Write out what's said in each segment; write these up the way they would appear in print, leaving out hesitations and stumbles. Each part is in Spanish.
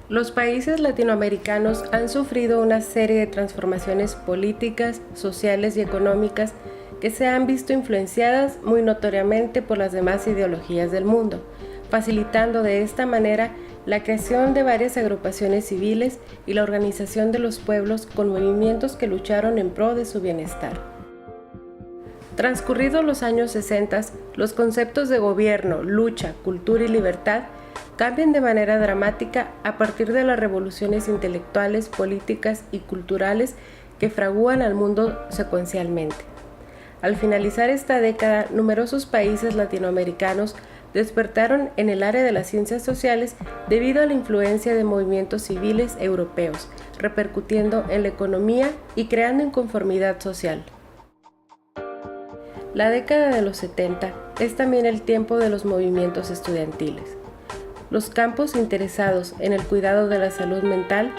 Los países latinoamericanos han sufrido una serie de transformaciones políticas, sociales y económicas que se han visto influenciadas muy notoriamente por las demás ideologías del mundo, facilitando de esta manera la creación de varias agrupaciones civiles y la organización de los pueblos con movimientos que lucharon en pro de su bienestar. Transcurridos los años 60, los conceptos de gobierno, lucha, cultura y libertad cambian de manera dramática a partir de las revoluciones intelectuales, políticas y culturales que fragúan al mundo secuencialmente. Al finalizar esta década, numerosos países latinoamericanos despertaron en el área de las ciencias sociales debido a la influencia de movimientos civiles europeos, repercutiendo en la economía y creando inconformidad social. La década de los 70 es también el tiempo de los movimientos estudiantiles. Los campos interesados en el cuidado de la salud mental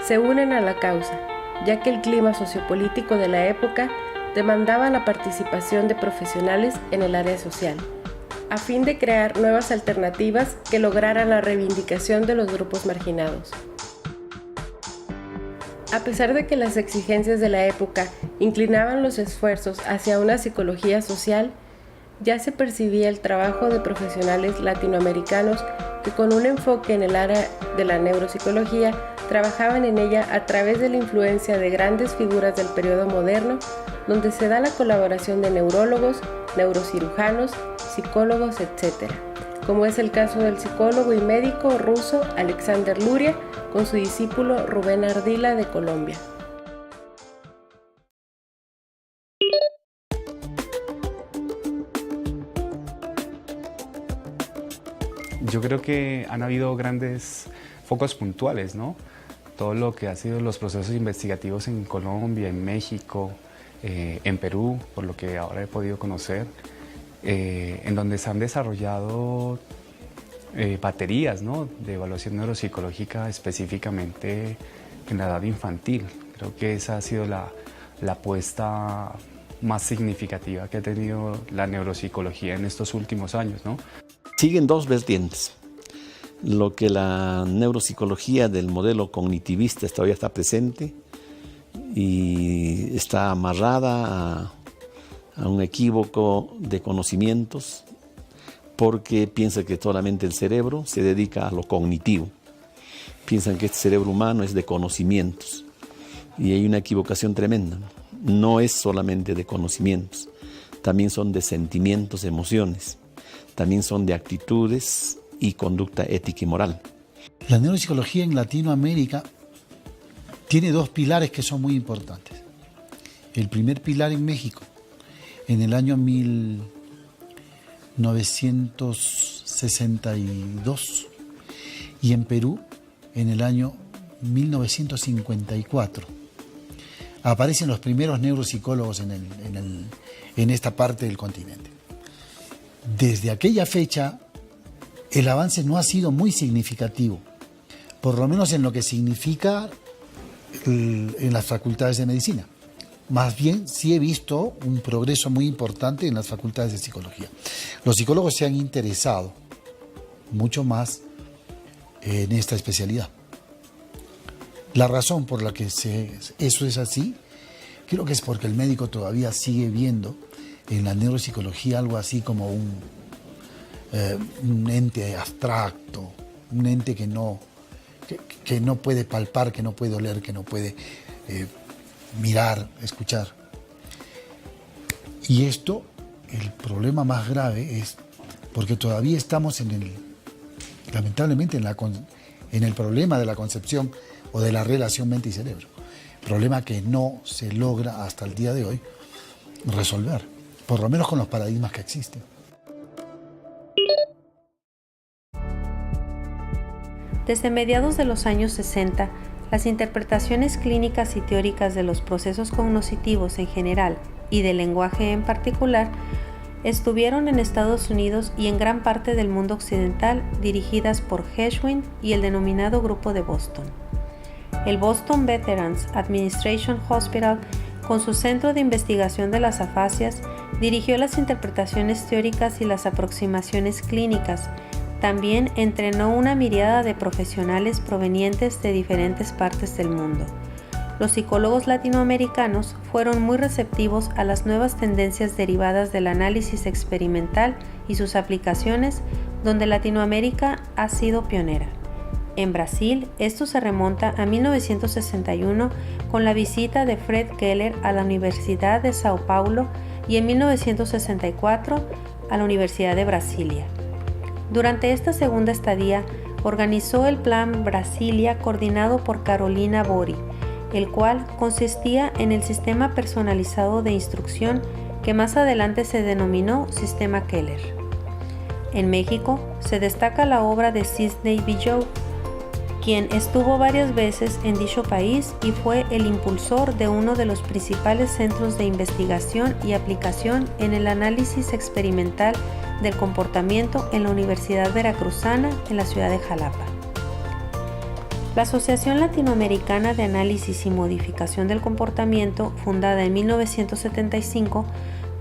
se unen a la causa, ya que el clima sociopolítico de la época demandaba la participación de profesionales en el área social, a fin de crear nuevas alternativas que lograran la reivindicación de los grupos marginados. A pesar de que las exigencias de la época inclinaban los esfuerzos hacia una psicología social, ya se percibía el trabajo de profesionales latinoamericanos que con un enfoque en el área de la neuropsicología trabajaban en ella a través de la influencia de grandes figuras del periodo moderno, donde se da la colaboración de neurólogos, neurocirujanos, psicólogos, etc., como es el caso del psicólogo y médico ruso Alexander Luria con su discípulo Rubén Ardila de Colombia. Yo creo que han habido grandes focos puntuales, ¿no? Todo lo que ha sido los procesos investigativos en Colombia, en México, en Perú, por lo que ahora he podido conocer, en donde se han desarrollado baterías, ¿no?, de evaluación neuropsicológica específicamente en la edad infantil. Creo que esa ha sido la apuesta más significativa que ha tenido la neuropsicología en estos últimos años, ¿no? Siguen dos vertientes. Lo que la neuropsicología del modelo cognitivista todavía está presente y está amarrada a un equívoco de conocimientos, porque piensa que solamente el cerebro se dedica a lo cognitivo. Piensan que este cerebro humano es de conocimientos y hay una equivocación tremenda. No es solamente de conocimientos, también son de sentimientos, emociones, también son de actitudes y conducta ética y moral. La neuropsicología en Latinoamérica tiene dos pilares que son muy importantes. El primer pilar en México, en el año 1962, y en Perú, en el año 1954. Aparecen los primeros neuropsicólogos en esta parte del continente. Desde aquella fecha, el avance no ha sido muy significativo, por lo menos en lo que significa en las facultades de medicina. Más bien, sí he visto un progreso muy importante en las facultades de psicología. Los psicólogos se han interesado mucho más en esta especialidad. La razón por la que eso es así, creo que es porque el médico todavía sigue viendo en la neuropsicología algo así como un ente abstracto, un ente que no puede palpar, que no puede oler, que no puede mirar, escuchar. Y esto, el problema más grave es porque todavía estamos lamentablemente en el problema de la concepción o de la relación mente y cerebro. Problema que no se logra hasta el día de hoy resolver, por lo menos con los paradigmas que existen. Desde mediados de los años 60, las interpretaciones clínicas y teóricas de los procesos cognitivos en general y del lenguaje en particular estuvieron en Estados Unidos y en gran parte del mundo occidental dirigidas por Geschwind y el denominado Grupo de Boston. El Boston Veterans Administration Hospital, con su centro de investigación de las afasias, dirigió las interpretaciones teóricas y las aproximaciones clínicas, También entrenó una miríada de profesionales provenientes de diferentes partes del mundo. Los psicólogos latinoamericanos fueron muy receptivos a las nuevas tendencias derivadas del análisis experimental y sus aplicaciones, donde Latinoamérica ha sido pionera. En Brasil, esto se remonta a 1961 con la visita de Fred Keller a la Universidad de Sao Paulo y en 1964 a la Universidad de Brasilia. Durante esta segunda estadía, organizó el Plan Brasilia coordinado por Carolina Bori, el cual consistía en el sistema personalizado de instrucción que más adelante se denominó Sistema Keller. En México se destaca la obra de Sidney Billou, quien estuvo varias veces en dicho país y fue el impulsor de uno de los principales centros de investigación y aplicación en el análisis experimental del comportamiento en la Universidad Veracruzana en la ciudad de Jalapa. La Asociación Latinoamericana de Análisis y Modificación del Comportamiento, fundada en 1975,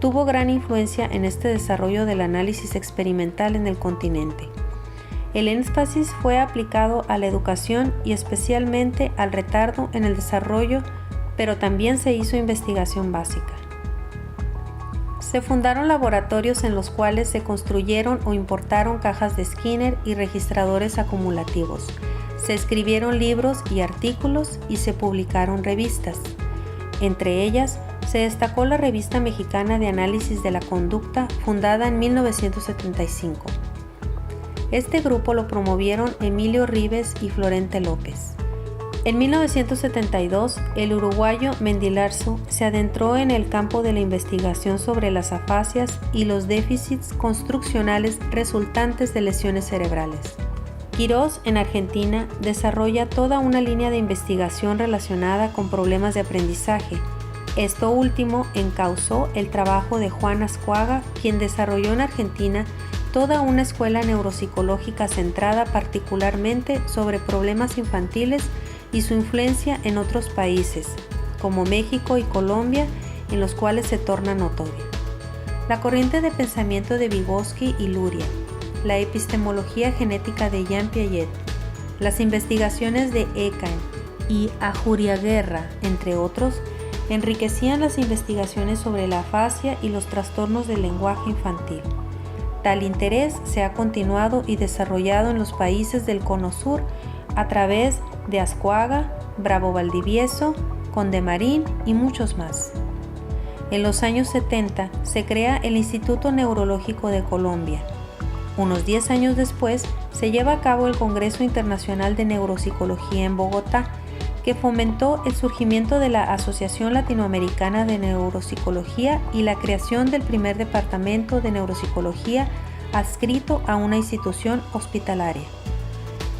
tuvo gran influencia en este desarrollo del análisis experimental en el continente. El énfasis fue aplicado a la educación y especialmente al retardo en el desarrollo, pero también se hizo investigación básica. Se fundaron laboratorios en los cuales se construyeron o importaron cajas de Skinner y registradores acumulativos. Se escribieron libros y artículos y se publicaron revistas. Entre ellas, se destacó la Revista Mexicana de Análisis de la Conducta, fundada en 1975. Este grupo lo promovieron Emilio Ribes y Florente López. En 1972, el uruguayo Mendilarzu se adentró en el campo de la investigación sobre las afasias y los déficits construccionales resultantes de lesiones cerebrales. Quirós, en Argentina, desarrolla toda una línea de investigación relacionada con problemas de aprendizaje. Esto último encauzó el trabajo de Juan Ascuaga, quien desarrolló en Argentina toda una escuela neuropsicológica centrada particularmente sobre problemas infantiles y su influencia en otros países, como México y Colombia, en los cuales se torna notoria. La corriente de pensamiento de Vygotsky y Luria, la epistemología genética de Jean Piaget, las investigaciones de Ekain y Ajuriaguerra, entre otros, enriquecían las investigaciones sobre la afasia y los trastornos del lenguaje infantil. Tal interés se ha continuado y desarrollado en los países del Cono Sur a través de Ascuaga, Bravo Valdivieso, Condemarín y muchos más. En los años 70 se crea el Instituto Neurológico de Colombia. Unos 10 años después se lleva a cabo el Congreso Internacional de Neuropsicología en Bogotá, que fomentó el surgimiento de la Asociación Latinoamericana de Neuropsicología y la creación del primer departamento de neuropsicología adscrito a una institución hospitalaria.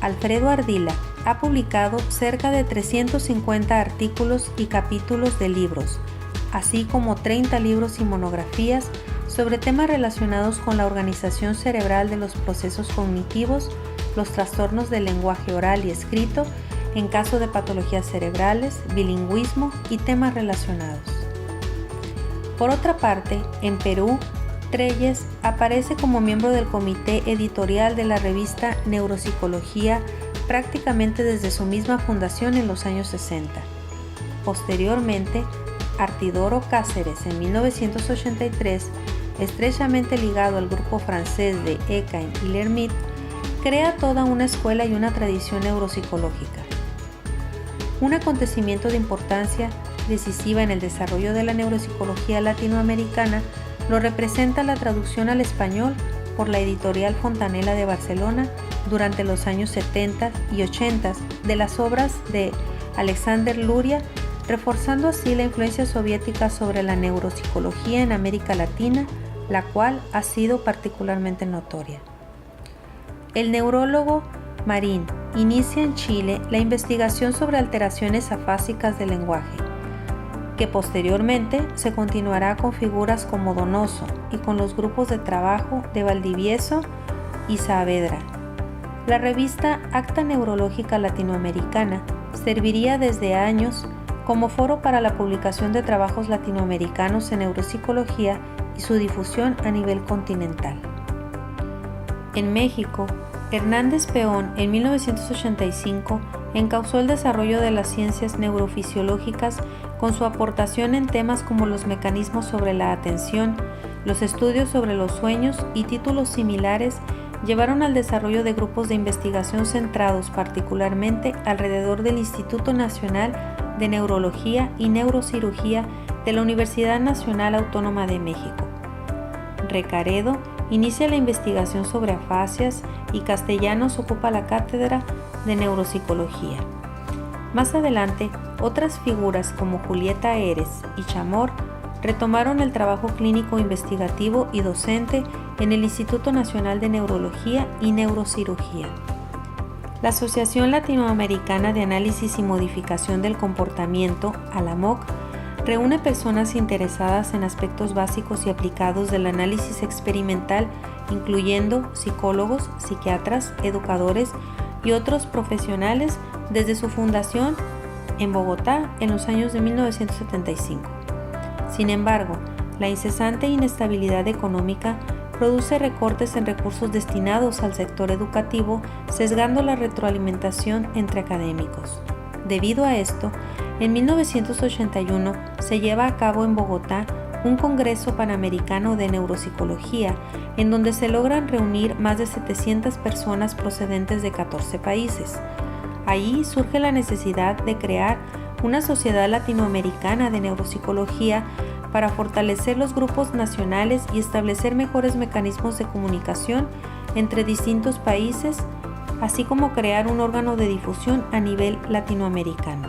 Alfredo Ardila ha publicado cerca de 350 artículos y capítulos de libros, así como 30 libros y monografías sobre temas relacionados con la organización cerebral de los procesos cognitivos, los trastornos del lenguaje oral y escrito, en caso de patologías cerebrales, bilingüismo y temas relacionados. Por otra parte, en Perú, Trelles aparece como miembro del comité editorial de la revista Neuropsicología prácticamente desde su misma fundación en los años 60. Posteriormente, Artidoro Cáceres, en 1983, estrechamente ligado al grupo francés de Ekain y Lermit, crea toda una escuela y una tradición neuropsicológica. Un acontecimiento de importancia decisiva en el desarrollo de la neuropsicología latinoamericana lo representa la traducción al español por la editorial Fontanella de Barcelona durante los años 70 y 80 de las obras de Alexander Luria, reforzando así la influencia soviética sobre la neuropsicología en América Latina, la cual ha sido particularmente notoria. El neurólogo Marín inicia en Chile la investigación sobre alteraciones afásicas del lenguaje, que posteriormente se continuará con figuras como Donoso y con los grupos de trabajo de Valdivieso y Saavedra. La revista Acta Neurológica Latinoamericana serviría desde años como foro para la publicación de trabajos latinoamericanos en neuropsicología y su difusión a nivel continental. En México, Hernández Peón en 1985 encauzó el desarrollo de las ciencias neurofisiológicas con su aportación en temas como los mecanismos sobre la atención, los estudios sobre los sueños y títulos similares llevaron al desarrollo de grupos de investigación centrados particularmente alrededor del Instituto Nacional de Neurología y Neurocirugía de la Universidad Nacional Autónoma de México. Recaredo inicia la investigación sobre afasias y Castellanos ocupa la cátedra de neuropsicología. Más adelante, otras figuras como Julieta Eres y Chamorro retomaron el trabajo clínico investigativo y docente en el Instituto Nacional de Neurología y Neurocirugía. La Asociación Latinoamericana de Análisis y Modificación del Comportamiento, ALAMOC, reúne personas interesadas en aspectos básicos y aplicados del análisis experimental, incluyendo psicólogos, psiquiatras, educadores y otros profesionales desde su fundación en Bogotá en los años de 1975. Sin embargo, la incesante inestabilidad económica produce recortes en recursos destinados al sector educativo, sesgando la retroalimentación entre académicos. Debido a esto, en 1981 se lleva a cabo en Bogotá un Congreso Panamericano de Neuropsicología, en donde se logran reunir más de 700 personas procedentes de 14 países. Ahí surge la necesidad de crear una sociedad latinoamericana de neuropsicología para fortalecer los grupos nacionales y establecer mejores mecanismos de comunicación entre distintos países, así como crear un órgano de difusión a nivel latinoamericano.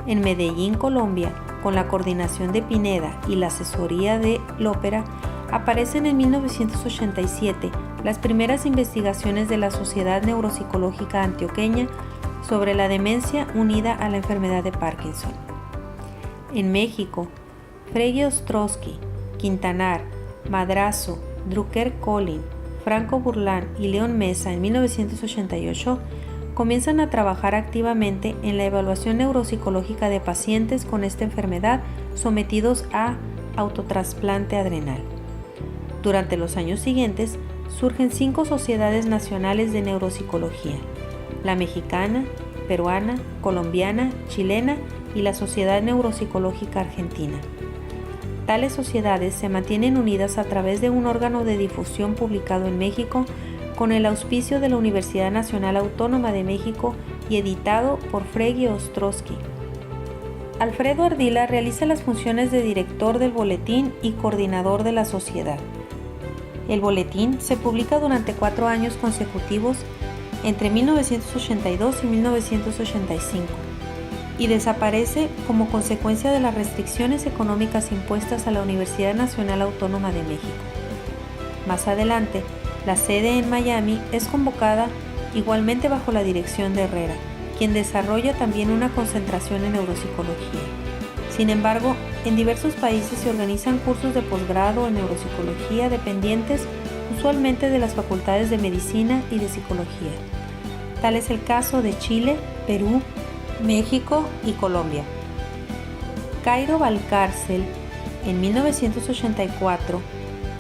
En Medellín, Colombia, con la coordinación de Pineda y la asesoría de Lópera, aparecen en 1987 las primeras investigaciones de la Sociedad Neuropsicológica Antioqueña sobre la demencia unida a la enfermedad de Parkinson. En México, Frege Ostrowski, Quintanar, Madrazo, Drucker Collin, Franco Burlán y León Mesa en 1988 comienzan a trabajar activamente en la evaluación neuropsicológica de pacientes con esta enfermedad sometidos a autotrasplante adrenal. Durante los años siguientes surgen 5 sociedades nacionales de neuropsicología: la mexicana, peruana, colombiana, chilena y la Sociedad Neuropsicológica Argentina. Tales sociedades se mantienen unidas a través de un órgano de difusión publicado en México con el auspicio de la Universidad Nacional Autónoma de México y editado por Frege Ostrowski. Alfredo Ardila realiza las funciones de director del boletín y coordinador de la sociedad. El boletín se publica durante 4 años consecutivos entre 1982 y 1985 y desaparece como consecuencia de las restricciones económicas impuestas a la Universidad Nacional Autónoma de México. Más adelante, la sede en Miami es convocada igualmente bajo la dirección de Herrera, quien desarrolla también una concentración en neuropsicología. Sin embargo, en diversos países se organizan cursos de posgrado en neuropsicología dependientes usualmente de las facultades de medicina y de psicología. Tal es el caso de Chile, Perú, México y Colombia. Cairo Valcárcel, en 1984,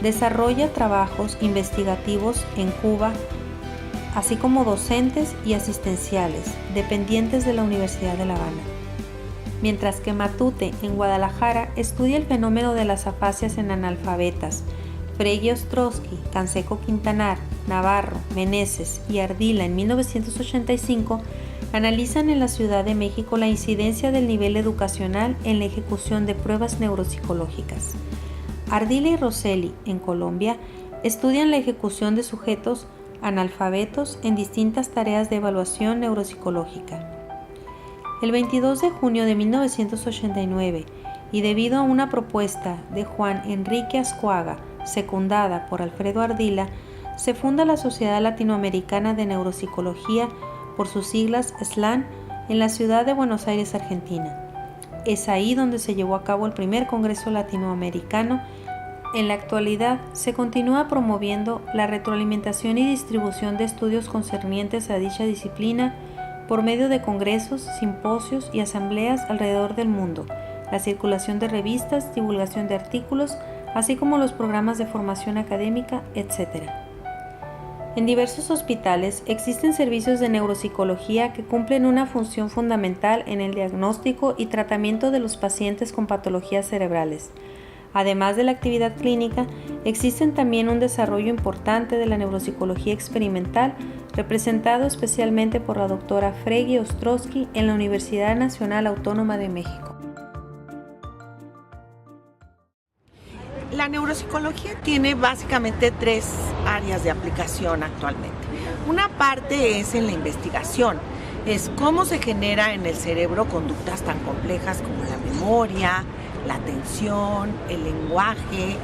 desarrolla trabajos investigativos en Cuba, así como docentes y asistenciales, dependientes de la Universidad de La Habana. Mientras que Matute, en Guadalajara, estudia el fenómeno de las afasias en analfabetas. Frege Ostrowski, Canseco Quintanar, Navarro, Meneses y Ardila en 1985 analizan en la Ciudad de México la incidencia del nivel educacional en la ejecución de pruebas neuropsicológicas. Ardila y Rosselli, en Colombia, estudian la ejecución de sujetos analfabetos en distintas tareas de evaluación neuropsicológica. El 22 de junio de 1989, y debido a una propuesta de Juan Enrique Ascuaga, secundada por Alfredo Ardila, se funda la Sociedad Latinoamericana de Neuropsicología, por sus siglas SLAN, en la ciudad de Buenos Aires, Argentina. Es ahí donde se llevó a cabo el primer Congreso Latinoamericano. En la actualidad se continúa promoviendo la retroalimentación y distribución de estudios concernientes a dicha disciplina por medio de congresos, simposios y asambleas alrededor del mundo, la circulación de revistas, divulgación de artículos, así como los programas de formación académica, etc. En diversos hospitales existen servicios de neuropsicología que cumplen una función fundamental en el diagnóstico y tratamiento de los pacientes con patologías cerebrales. Además de la actividad clínica, existen también un desarrollo importante de la neuropsicología experimental, representado especialmente por la doctora Fregi Ostrowski en la Universidad Nacional Autónoma de México. La neuropsicología tiene básicamente 3 áreas de aplicación actualmente. Una parte es en la investigación, es cómo se genera en el cerebro conductas tan complejas como la memoria, la atención, el lenguaje,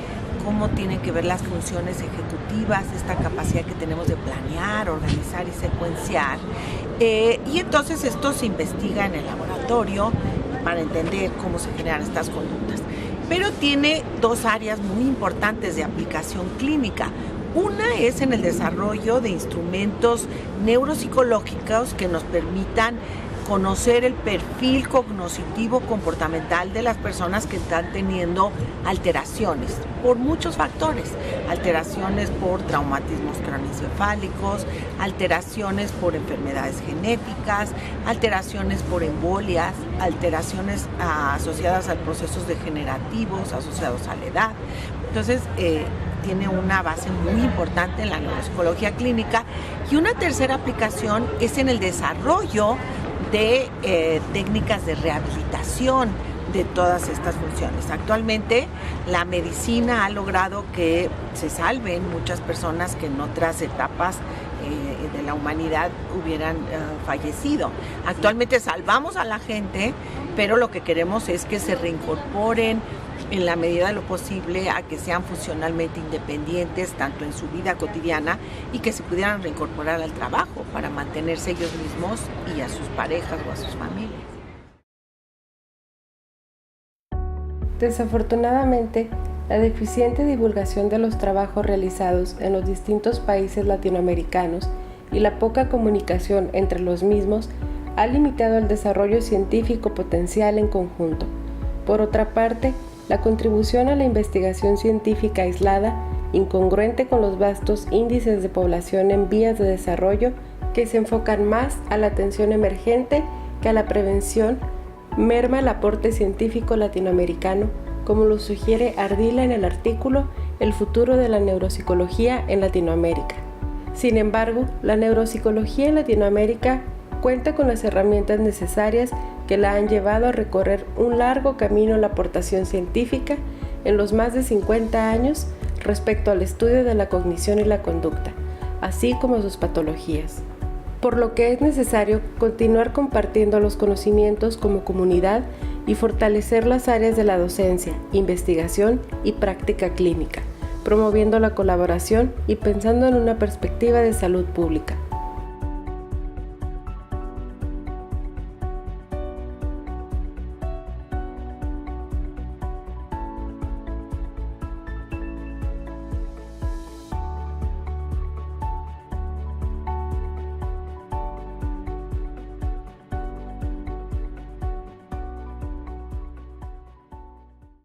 cómo tienen que ver las funciones ejecutivas, esta capacidad que tenemos de planear, organizar y secuenciar. Y entonces esto se investiga en el laboratorio para entender cómo se generan estas conductas. Pero tiene 2 áreas muy importantes de aplicación clínica. Una es en el desarrollo de instrumentos neuropsicológicos que nos permitan conocer el perfil cognitivo comportamental de las personas que están teniendo alteraciones por muchos factores, alteraciones por traumatismos craneoencefálicos, alteraciones por enfermedades genéticas, alteraciones por embolias, alteraciones asociadas a procesos degenerativos, asociados a la edad. Entonces, tiene una base muy importante en la neuropsicología clínica. Y una tercera aplicación es en el desarrollo de técnicas de rehabilitación de todas estas funciones. Actualmente la medicina ha logrado que se salven muchas personas que en otras etapas de la humanidad hubieran fallecido. Actualmente salvamos a la gente, pero lo que queremos es que se reincorporen en la medida de lo posible a que sean funcionalmente independientes tanto en su vida cotidiana y que se pudieran reincorporar al trabajo para mantenerse ellos mismos y a sus parejas o a sus familias. Desafortunadamente, la deficiente divulgación de los trabajos realizados en los distintos países latinoamericanos y la poca comunicación entre los mismos ha limitado el desarrollo científico potencial en conjunto. Por otra parte, la contribución a la investigación científica aislada, incongruente con los vastos índices de población en vías de desarrollo que se enfocan más a la atención emergente que a la prevención, merma el aporte científico latinoamericano, como lo sugiere Ardila en el artículo El futuro de la neuropsicología en Latinoamérica. Sin embargo, la neuropsicología en Latinoamérica cuenta con las herramientas necesarias que la han llevado a recorrer un largo camino en la aportación científica en los más de 50 años respecto al estudio de la cognición y la conducta, así como sus patologías. Por lo que es necesario continuar compartiendo los conocimientos como comunidad y fortalecer las áreas de la docencia, investigación y práctica clínica, promoviendo la colaboración y pensando en una perspectiva de salud pública.